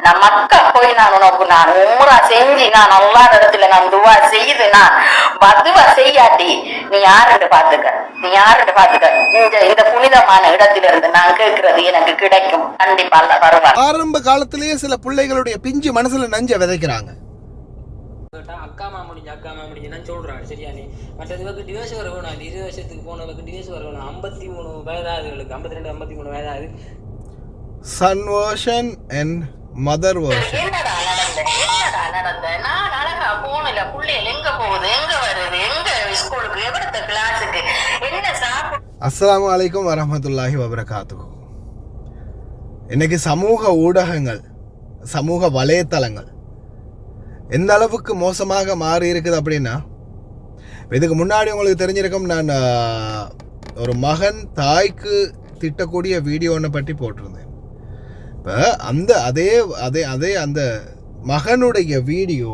நான் மக்கா போய் நான் உனக்கு நான் உம்ரா செஞ்சு நான் அல்லா இடத்துல நான் துவா செய்து நான் பதுவா செய்யாட்டி நீ யாருன்னு பாத்துக்க இந்த புனிதமான இடத்திலிருந்து நான் கேட்கறது எனக்கு கிடைக்கும். கண்டிப்பா அல்ல வருவார். ஆரம்ப காலத்திலேயே சில பிள்ளைகளுடைய பிஞ்சு மனசுல நஞ்ச விதைக்கிறாங்க. அக்கா முடிஞ்சுன்னு சொல்றாரு. சரியா? நீ மற்றதுக்கு டிவோர்ஸ் வர வேணும். 20 வருஷத்துக்கு போனவங்களுக்கு டிவோர்ஸ் வர வேணும். 53 வயதாகுதுகளுக்கு 52 53 வயதாகுது. Son version and mother version. என்னடா நடந்த நான் அழகா போனல புள்ளைகள் எங்க போகுது, எங்க வருது, எங்க ஸ்கூலுக்கு, எவ்வளவு கிளாஸுக்கு, என்ன சாப்பிடு. அஸ்ஸலாமு அலைக்கும் வரஹ்மத்துல்லாஹி வபரகாத்துஹு. இன்னைக்கு சமூக ஊடகங்கள், சமூக வலைத்தளங்கள் எந்த அளவுக்கு மோசமாக மாறி இருக்குது அப்படின்னா, இதுக்கு முன்னாடி உங்களுக்கு தெரிஞ்சிருக்கும், நான் ஒரு மகன் தாய்க்கு திட்டக்கூடிய வீடியோ ஒன்றை பற்றி போட்டிருந்தேன். இப்போ அந்த அதே அந்த மகனுடைய வீடியோ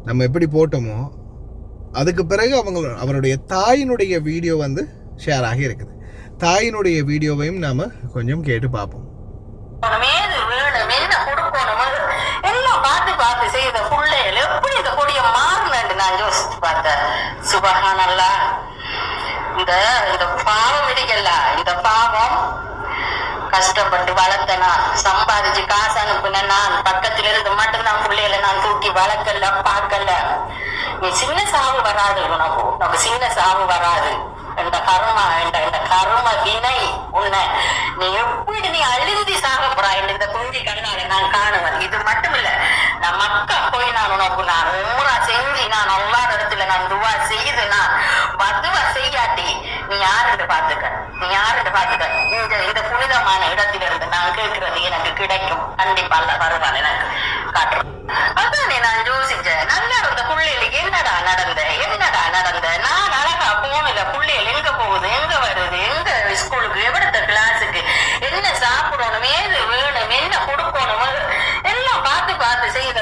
நம்ம எப்படி போட்டோமோ அதுக்கு பிறகு அவருடைய தாயினுடைய வீடியோ வந்து ஷேர் ஆகி இருக்குது. தாயினுடைய வீடியோவையும் நாம் கொஞ்சம் கேட்டு பார்ப்போம். பார்த்து செய்த பிள்ளைகள் எப்படி இந்த கொடிய மாறினு நான் யோசிச்சு பார்த்தேன். சுபஹானல்லாஹ். இந்த பாவம் இருக்கல, இந்த பாவம் கஷ்டப்பட்டு வளர்த்த நான், சம்பாதிச்சு காசு அனுப்புன நான், பக்கத்துல இருந்து மட்டும்தான் பிள்ளைகளை நான் தூக்கி வளர்க்கல, பார்க்கல. நீ சின்ன சாவு வராது, உனக்கு சின்ன சாவு வராது. இந்த கர்ம வினை உன்னை நீ எப்படி நீ அழுந்தி சாக போறாய் இந்த குஞ்சி கண்ணால நான் காணுவேன். இது மட்டும் இல்ல, நான் மக்கா போய் நான் உனக்கு நான் உம்ரா செஞ்சு நான் அல்லா இடத்துல நான் துவா செய்து நான் பதுவா செய்யாட்டி நீ யாருன்னு பாத்துக்க இந்த புனிதமான இடத்திலிருந்து நான் கேட்கறது எனக்கு கிடைக்கும். கண்டிப்பா அல்ல வருவான் எனக்கு காட்டுறேன். அதானே நான் யோசிச்சேன். நல்லா இருந்த பிள்ளைகளுக்கு என்னடா நடந்த நான் அழகா போனல புள்ளைகள் எங்க போகுது, எங்க வருது, எங்க ஸ்கூலுக்கு, எவ்வளவு கிளாஸுக்கு, என்ன சாப்பிடணும், ஏது வேணும், என்ன கொடுக்கணும், எல்லாம் பார்த்து செய்த.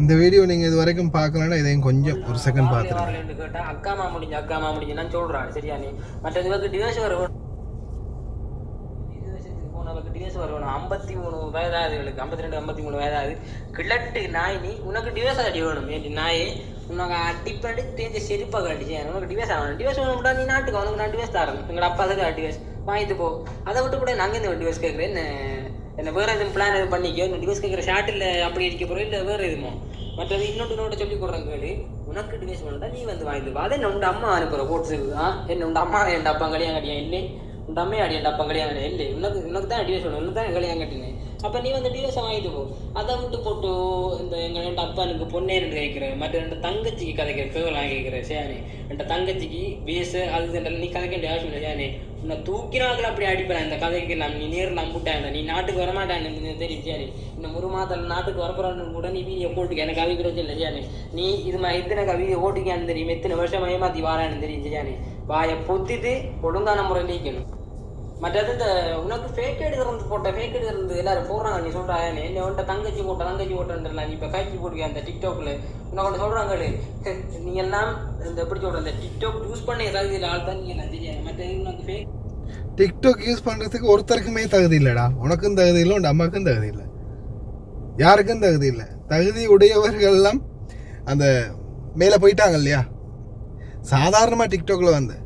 இந்த வீடியோ நீங்க இது வரைக்கும் பார்க்கலன்னா இதையும் கொஞ்சம் ஒரு செகண்ட் பார்த்துருங்க. கேட்டா அக்கா முடிஞ்சுன்னு சொல்றாரு. சரியா? நீ மற்றதுக்கு டிவோர்ஸ் வர வேணும். 20 வருஷத்துக்கு போனவங்களுக்கு டிவோர்ஸ் வர வேணும். 53 வயதாகுதுகளுக்கு 52 53 வயதாகுது. கிழட்டு நாய், நீ உனக்கு டிவோர்ஸ் அடி வேணும். ஏன் நாயே உனக்கு அடிப்படி தேஞ்ச செருப்பாக அடிச்சு உனக்கு டிவோர்ஸ் ஆகணும். டிவோர்ஸ் வேணும்டா நீ நாட்டுக்கு உனக்கு நான் டிவோர்ஸ் தரேன். எங்களோட அப்பா தான் டிவோர்ஸ் வாங்கிட்டு போ. அதை விட்டு கூட நாங்கள் இந்த டிவோர்ஸ் கேட்குறேன். என்ன வேறு எதுவும் பிளான் எதுவும் பண்ணிக்கோ. இந்த டிவோர்ஸ் கேட்குற ஷார்ட்டில் அப்படி அடிக்க போகிறோம், இல்லை வேறு எதுமோ மற்றது இன்னொன்று சொல்லி கொடுறேன் கேளு. உனக்கு டிவோர்ஸ் வேணும்டா நீ வந்து வாங்கிட்டு போ. அதை என்ன உண்ட அம்மா அனுப்புகிற கோட்ஸுக்கு. என்ன உண்ட அம்மா என் அப்பா கல்யாணம் கட்டியா இல்லை, உண்ட அம்மையை அடி என் அப்பா கல்யாணம் கட்டியா இல்லை, உனக்கு தான் டிவோர்ஸ் வேணும், உனக்கு தான் கல்யாணம் கட்டினேன். அப்போ நீ வந்து டிவோர்ஸை வாங்கிட்டு போ. அதை விட்டு போட்டு இந்த எங்கள் 2 அப்பனுக்கு பொண்ணே 2 கேட்குறேன், மற்ற 2 தங்கச்சிக்கு கதைக்கிற கேவலாம் கேட்குறேன். சேனே 2 தங்கச்சிக்கு பேசு அது நீ கதைக்க வேண்டிய அவசியம் இல்லை. சேனே உன்னை தூக்கினாக்கள் அப்படி அடிப்பேன். இந்த கதைக்கு நீ நேரில் நம்பிட்டேன், நீ நாட்டுக்கு வரமாட்டேன் தெரியும். சேனே இந்த 1 மாதத்தில் நாட்டுக்கு வரப்போறான்னு கூட நீ வீடியோ போட்டுக்க, எனக்கு அவி பிரச்சனை இல்லை. சேனே நீ இது இத்தனை வீடியோ போட்டுக்கான்னு தெரியும், எத்தனை வருஷம் ஏமாற்றி வாரான்னு தெரியும். சேனே வாயை பொத்திட்டு ஒழுங்கான முறை நீக்கணும். மற்றது இந்த உனக்கு ஃபேக் ஐடி இருந்து எல்லாரும் போடுறாங்க. நீ சொல்கிறா என்ன உன்ட்ட தங்கச்சி போட்டேன்ல, நீ இப்போ கைச்சி போட்டுக்க அந்த டிக்டாக்ல உனக்கு சொல்கிறாங்க. நீ எல்லாம் இந்த எப்படி சொல்கிற இந்த டிக்டாக் யூஸ் பண்ண தகுதியில் ஆள் தான் நீ எல்லாம் தெரியாது. மற்றது உனக்கு ஃபேக் டிக்டாக் யூஸ் பண்ணுறதுக்கு ஒருத்தருக்குமே தகுதி இல்லைடா. உனக்கும் தகுதி இல்லை, உன் அம்மாவுக்கும் தகுதி இல்லை, யாருக்கும் தகுதி இல்லை. தகுதி உடையவர்கள்லாம் அந்த மேலே போயிட்டாங்க இல்லையா. சாதாரணமாக டிக்டாக்ல வந்து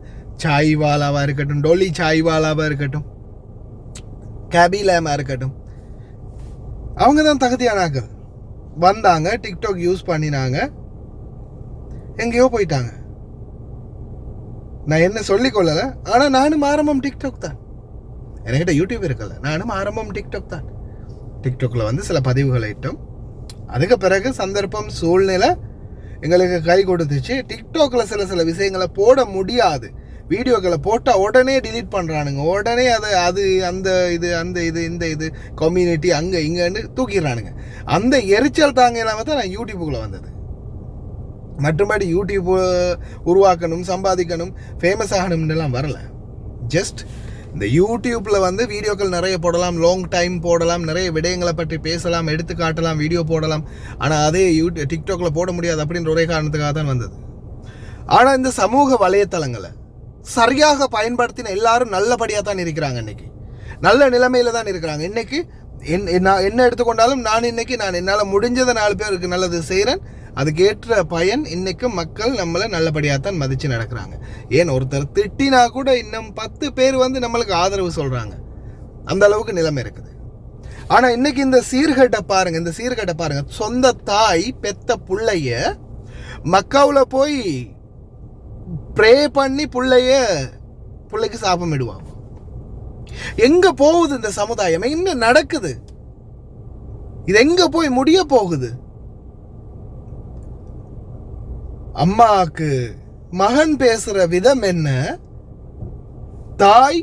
சாய்வாலாவாக இருக்கட்டும், டொலி சாய்வாலாவாக இருக்கட்டும், கேபிலேமாக இருக்கட்டும், அவங்க தான் தகுதியானாக்கள். வந்தாங்க, டிக்டாக் யூஸ் பண்ணினாங்க, எங்கேயோ போயிட்டாங்க. நான் என்ன சொல்லிக்கொள்ளலை, ஆனால் நானும் ஆரம்பம் டிக்டாக் தான். என்கிட்ட யூடியூப் இருக்கல, நானும் ஆரம்பம் டிக்டாக் தான். டிக்டாக்ல வந்து சில பதிவுகளை இட்டோம். அதுக்கு பிறகு சந்தர்ப்பம் சூழ்நிலை எங்களுக்கு கை கொடுத்துச்சு. டிக்டாக்ல சில விஷயங்களை போட முடியாது. வீடியோக்களை போட்டால் உடனே டிலீட் பண்ணுறானுங்க, உடனே இந்த இது கம்யூனிட்டி அங்கே இங்கேன்னு தூக்கிடுறானுங்க. அந்த எரிச்சல் தாங்க இல்லாமல் தான் நான் யூடியூப்புக்குள்ளே வந்தது. மற்றபடி யூடியூப் உருவாக்கணும், சம்பாதிக்கணும், ஃபேமஸ் ஆகணும்னுலாம் வரல. ஜஸ்ட் இந்த யூடியூப்பில் வந்து வீடியோக்கள் நிறைய போடலாம், லாங் டைம் போடலாம், நிறைய விடயங்களை பற்றி பேசலாம், எடுத்து காட்டலாம், வீடியோ போடலாம். ஆனால் அதே டிக்டாக்ல போட முடியாது அப்படின்ற ஒரே காரணத்துக்காக தான் வந்தது. ஆனால் இந்த சமூக வலைத்தளங்களை சரியாக பயன்படுத்தின எல்லாரும் நல்லபடியாக தான் இருக்கிறாங்க. இன்னைக்கு நல்ல நிலைமையில தான் இருக்கிறாங்க. இன்னைக்கு நான் என்ன எடுத்துக்கொண்டாலும் நான் என்னால் முடிஞ்சதை 4 பேருக்கு நல்லது செய்கிறேன். அதுக்கேற்ற பயன் இன்னைக்கும் மக்கள் நம்மளை நல்லபடியாகத்தான் மதித்து நடக்கிறாங்க. ஏன் ஒருத்தர் திட்டினா கூட இன்னும் 10 பேர் வந்து நம்மளுக்கு ஆதரவு சொல்கிறாங்க. அந்த அளவுக்கு நிலைமை இருக்குது. ஆனால் இன்னைக்கு இந்த சீர்கேட்டை பாருங்க. சொந்த தாய் பெத்த பிள்ளைய மக்காவில் போய் ப்ரே பண்ணி பிள்ளைக்கு சாபம் இடுவாங்க. எங்க போகுது இந்த சமுதாயம்? என்ன நடக்குது? இது எங்க போய் முடிய போகுது? அம்மாவுக்கு மகன் பேசுற விதம் என்ன? தாய்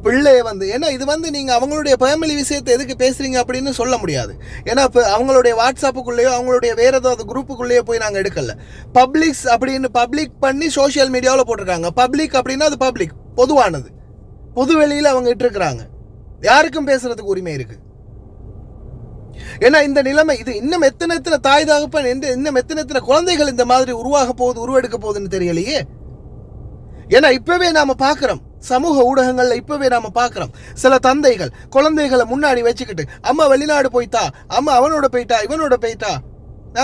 பிள்ளை வந்து ஏன்னா இது வந்து நீங்க அவங்களுடைய ஃபேமிலி விஷயத்தை எதுக்கு பேசுறீங்க அப்படின்னு சொல்ல முடியாது. ஏன்னா இப்போ அவங்களுடைய வாட்ஸ்அப்புக்குள்ளேயோ அவங்களுடைய வேற ஏதாவது குரூப்புக்குள்ளேயோ போய் நாங்கள் எடுக்கல. பப்ளிக்ஸ் அப்படின்னு பப்ளிக் பண்ணி சோஷியல் மீடியாவில் போட்டிருக்காங்க. பப்ளிக் அப்படின்னா அது பப்ளிக், பொதுவானது, பொது வெளியில் அவங்க இட்டுருக்குறாங்க. யாருக்கும் பேசுறதுக்கு உரிமை இருக்கு. ஏன்னா இந்த நிலைமை இது இன்னும் எத்தனை தாய் தகப்பன் இன்னும் எத்தனை குழந்தைகள் இந்த மாதிரி உருவெடுக்க போகுதுன்னு தெரியலையே. ஏன்னா இப்பவே நாம பார்க்கிறோம், சமூக ஊடகங்கள்ல இப்பவே நாம பார்க்கிறோம், சில தந்தைகள் குழந்தைகளை முன்னாடி வச்சுக்கிட்டு அம்மா வெளிநாடு போயிட்டா, அம்மா அவனோட போயிட்டா, இவனோட போயிட்டா,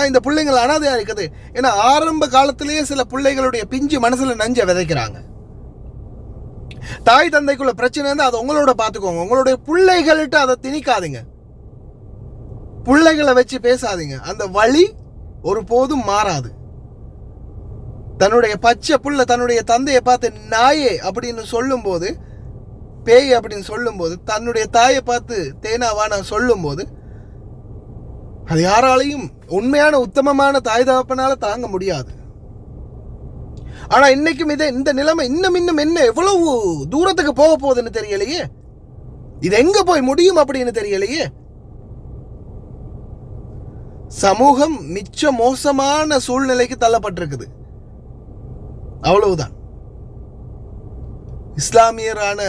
இந்த பிள்ளைங்கள் அனாதையா இருக்குது. ஏன்னா ஆரம்ப காலத்திலேயே சில பிள்ளைகளுடைய பிஞ்சு மனசுல நஞ்ச விதைக்கிறாங்க. தாய் தந்தைக்குள்ள பிரச்சனை இருந்தா அதை உங்களோட பார்த்துக்கோங்க. உங்களுடைய பிள்ளைகள்கிட்ட அதை திணிக்காதீங்க, பிள்ளைகளை வச்சு பேசாதீங்க. அந்த வழி ஒருபோதும் மாறாது. தன்னுடைய பச்சை புள்ள தன்னுடைய தந்தையை பார்த்து நாயே அப்படின்னு சொல்லும் போது, பேய் அப்படின்னு சொல்லும் போது, தன்னுடைய தாயை பார்த்து தேனாவான சொல்லும் போது, அது யாராலையும் உண்மையான உத்தமமான தாய் தகப்பனால தாங்க முடியாது. ஆனா இன்னைக்கும் இந்த நிலைமை இன்னும் என்ன எவ்வளவு தூரத்துக்கு போக போகுதுன்னு தெரியலையே. இது எங்க போய் முடியும் அப்படின்னு தெரியலையே. சமூகம் மிச்ச மோசமான சூழ்நிலைக்கு தள்ளப்பட்டிருக்குது. அவ்வளவுதான். இஸ்லாமியரான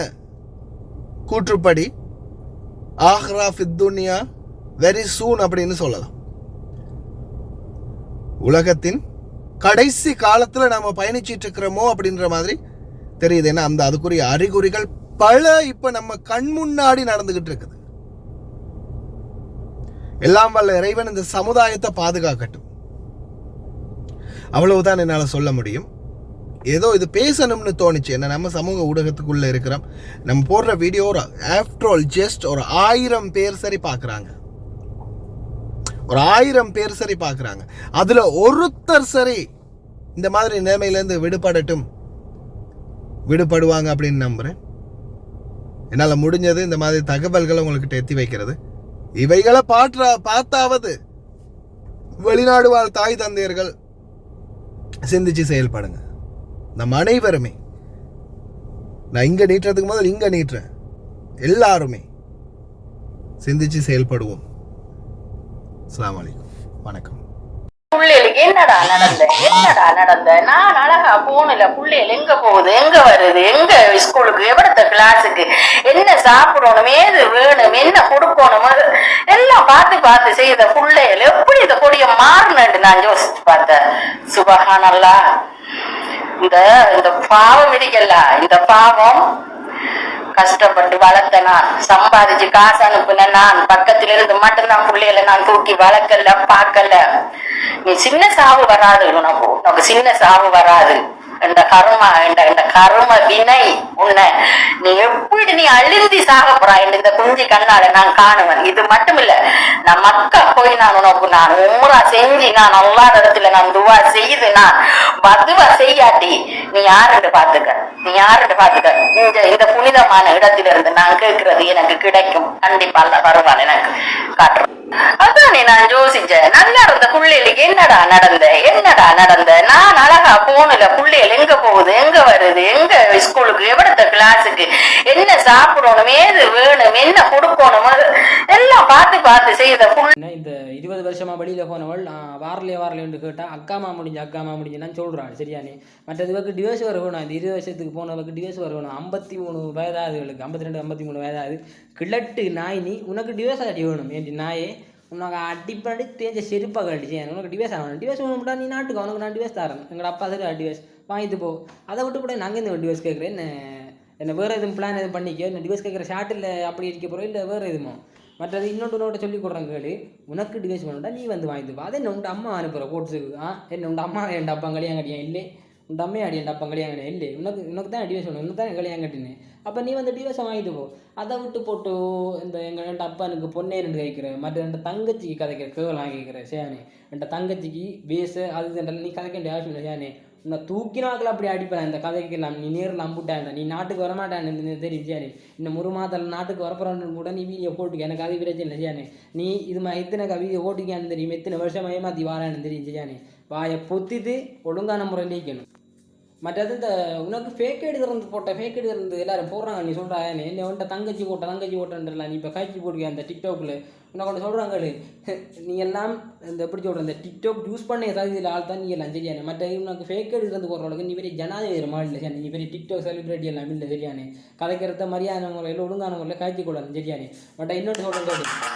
கூற்றுப்படி ஆஹ்ரா ஃபித் துன்யா வெரி சூன் அப்படின்னு சொல்லலாம். உலகத்தின் கடைசி காலத்துல நாம பயணிச்சிட்டு இருக்கிறோமோ அப்படின்ற மாதிரி தெரியுது. ஏன்னா அதுக்குரிய அறிகுறிகள் பல இப்ப நம்ம கண் முன்னாடி நடந்துகிட்டு இருக்குது. எல்லாம் வல்ல இறைவன் இந்த சமுதாயத்தை பாதுகாக்கட்டும். அவ்வளவுதான் என்னால சொல்ல முடியும். ஏதோ இது பேசணும்னு தோணுச்சு. என்ன நம்ம சமூக ஊடகத்துக்குள்ள இருக்கிறோம், நம்ம போடுற வீடியோ ஆஃப்டர் ஆல் ஜஸ்ட் ஒரு 1000 பேர் சரி பார்க்குறாங்க. ஒரு 1000 பேர் சரி பார்க்குறாங்க. அதுல ஒருத்தர் சரி இந்த மாதிரி நிலைமையிலேருந்து விடுபடுவாங்க அப்படின்னு நம்புறேன். என்னால் முடிஞ்சது இந்த மாதிரி தகவல்களை உங்களுக்கு எத்தி வைக்கிறது. இவைகளை பார்த்தாவது வெளிநாடு வாழ் தாய் தந்தையர்கள் சிந்திச்சு செயல்படுங்க. நம்ம அனைவருமே, நான் இங்க நீட்டுறதுக்கு முதல் இங்க நீட்டுறேன், எல்லாருமே சிந்திச்சு செயல்படுவோம். அஸ்ஸலாமு அலைக்கும், வணக்கம். புள்ளைகளுக்கு என்னடா நடந்த நான் அழகா போனல. புள்ளைகள் எங்க போகுது, எங்க வருது, எங்க ஸ்கூலுக்கு, எவ்வளத்த கிளாஸுக்கு, என்ன சாப்பிடணும், ஏது வேணும், என்ன கொடுக்கணும், எல்லாம் பார்த்து செய்த புள்ளைகள் எப்படி இந்த கொடிய மாறினு நான் யோசிச்சு பார்த்தேன். சுபஹானல்லாஹ். இந்த பாவம் இருக்கல, இந்த பாவம் கஷ்டப்பட்டு வளர்த்த நான், சம்பாதிச்சு காசு அனுப்புன நான், பக்கத்துல இருந்து மட்டும்தான் பிள்ளைகளை நான் தூக்கி வளர்க்கல, பார்க்கல. நீ சின்ன சாவு வராது, உனக்கு சின்ன சாவு வராது. இந்த கர்ம வினை உன்னை நீ எப்படி நீ அழுந்தி சாக போறாய் இந்த குஞ்சு கண்ணால நான் காணுவேன். இது மட்டும் இல்ல, நான் மக்கா போய் நான் உனக்கு நான் உம்ரா செஞ்சு நான் அல்லாஹ் இடத்துல நான் துவா செய்து நான் பதுவா செய்யாட்டி நீ யாருன்னு பாத்துக்க. இந்த புனிதமான இடத்துல இருந்து நான் கேட்கறது எனக்கு கிடைக்கும். கண்டிப்பா அல்லாஹ் வருவான் எனக்கு காட்டுறேன். அதானே நான் யோசிச்சேன். நல்லா இருந்த புள்ளைகளுக்கு என்னடா நடந்த நான் அழகா போனல. புள்ளைகள் எங்க போகுது, எங்க வருது, எங்க ஸ்கூலுக்கு, எவ்வளத்த கிளாஸுக்கு, என்ன சாப்பிடணும், ஏது வேணும், என்ன கொடுக்கணும், எல்லாம் பார்த்து செய்த புள்ள. இந்த 20 வருஷமா வெளியில போனவள் வாரலையே கேட்டா அக்கா முடிஞ்சுன்னு சொல்றாள். சரியானே. மற்றதுக்கு டிவோர்ஸ் வர வேணும். இந்த 20 வருஷத்துக்கு போனவளுக்கு டிவோர்ஸ் வர வேணும். 53 வயதாகுதுகளுக்கு, 52 53 வயதாகுது. கிழட்டு நாய், நீ உனக்கு டிவோர்ஸ் அடி வேணும். ஏன் நாயே, உனக்கு அடிப்படி தேஞ்ச செருப்பாக கழிச்சு உனக்கு டிவைஸ் ஆகணும். டிவைஸ் வேணும்டா, நீ நாட்டுக்கு உனக்கு நான் டிவைஸ் தரேன். எங்களோட அப்பா சரி டிவைஸ் வாங்கிட்டு போ. அதை விட்டு கூட நாங்கள் இந்த டிவைஸ் கேட்குறேன். என்ன வேறு எதுவும் பிளான் எதுவும் பண்ணிக்க என்ன டிவைஸ் கேட்குற ஷார்ட்டில் அப்படி இருக்க போகிறோம் இல்லை வேறு எதுமோ மற்றது இன்னொன்று சொல்லி கொடுறாங்க கேளு உனக்கு டிவைஸ் பண்ணா நீ வந்து வாங்கிட்டு அதை என்ன உண்ட அம்மா அனுப்புகிற கோட்ஸுக்கு என்ன உண்ட அம்மா என் அப்பா கல்யாணம் கட்டியா இல்லை உண்ட அம்மையை அடி என் அப்பா கல்யாணம் கட்டியா இல்லை உனக்கு தான் டிவைஸ் வேணும் உனக்கு தான் கல்யாணம் கட்டினேன் அப்போ நீ வந்து டிவைஸை வாங்கிட்டு போ அதை விட்டு போட்டு இந்த எங்கள் அப்பா எனக்கு பொண்ணே ரெண்டு கேட்குற மற்ற ரெண்டு தங்கச்சிக்கு கதைக்கிற கேவலாம் கேட்குற சேனே என் தங்கச்சிக்கு பேஸு அது நீ கதைக்க வேண்டிய அவசியம் இல்லை சேனே உன்னை தூக்கினாக்கள் அப்படி அடிப்பேன் இந்த கதைக்கு நீ நேரில் நம்பிட்டாண்ட நீ நாட்டுக்கு வரமாட்டான்னு தெரியும் சேனே இன்னும் ஒரு மாதத்தில் நாட்டுக்கு வரப்போறான்னு கூட நீ வீடியோ போட்டுக்க எனக்கு அது பிரச்சனை இல்லை சேனே நீ இது இத்தனை வீடியோ போட்டுக்கான்னு தெரியும் எத்தனை வருஷம் ஏமாற்றி வாரான்னு தெரியும் சேனே வாயை பொத்திட்டு ஒழுங்கான முறையில் நீக்கணும் மற்றது இந்த உனக்கு ஃபேக் ஐடி போட்ட ஃபேக் ஐடி எல்லாரும் போடுறாங்க நீ சொல்கிறா என்ன உன்ட்ட தங்கச்சி ஓட்டன்றல நீ இப்போ காய்ச்சி போடுவியா அந்த டிக்டாக்ல உனக்கு ஒன்று சொல்கிறாங்க நீ எல்லாம் இந்த எப்படி சொல்கிற இந்த டிக்டாக் யூஸ் பண்ண ஏதாவது இதில் ஆள் தான் நீ எல்லாம் சரியானே மற்ற உனக்கு ஃபேக் ஐடி போடுறவங்களுக்கு நீ பெரிய ஜனாதிபதி மாதிரி இல்லை சரி நீ பெரிய டிக்டாக் செலிபிரிட்டி எல்லாம் இல்லை சரியானே கதைக்கிறத மரியாதை முறையில் ஒழுங்கான முறையில் காய்ச்சி கூடாது சரியானே பட் இன்னொன்று சொல்கிறேன்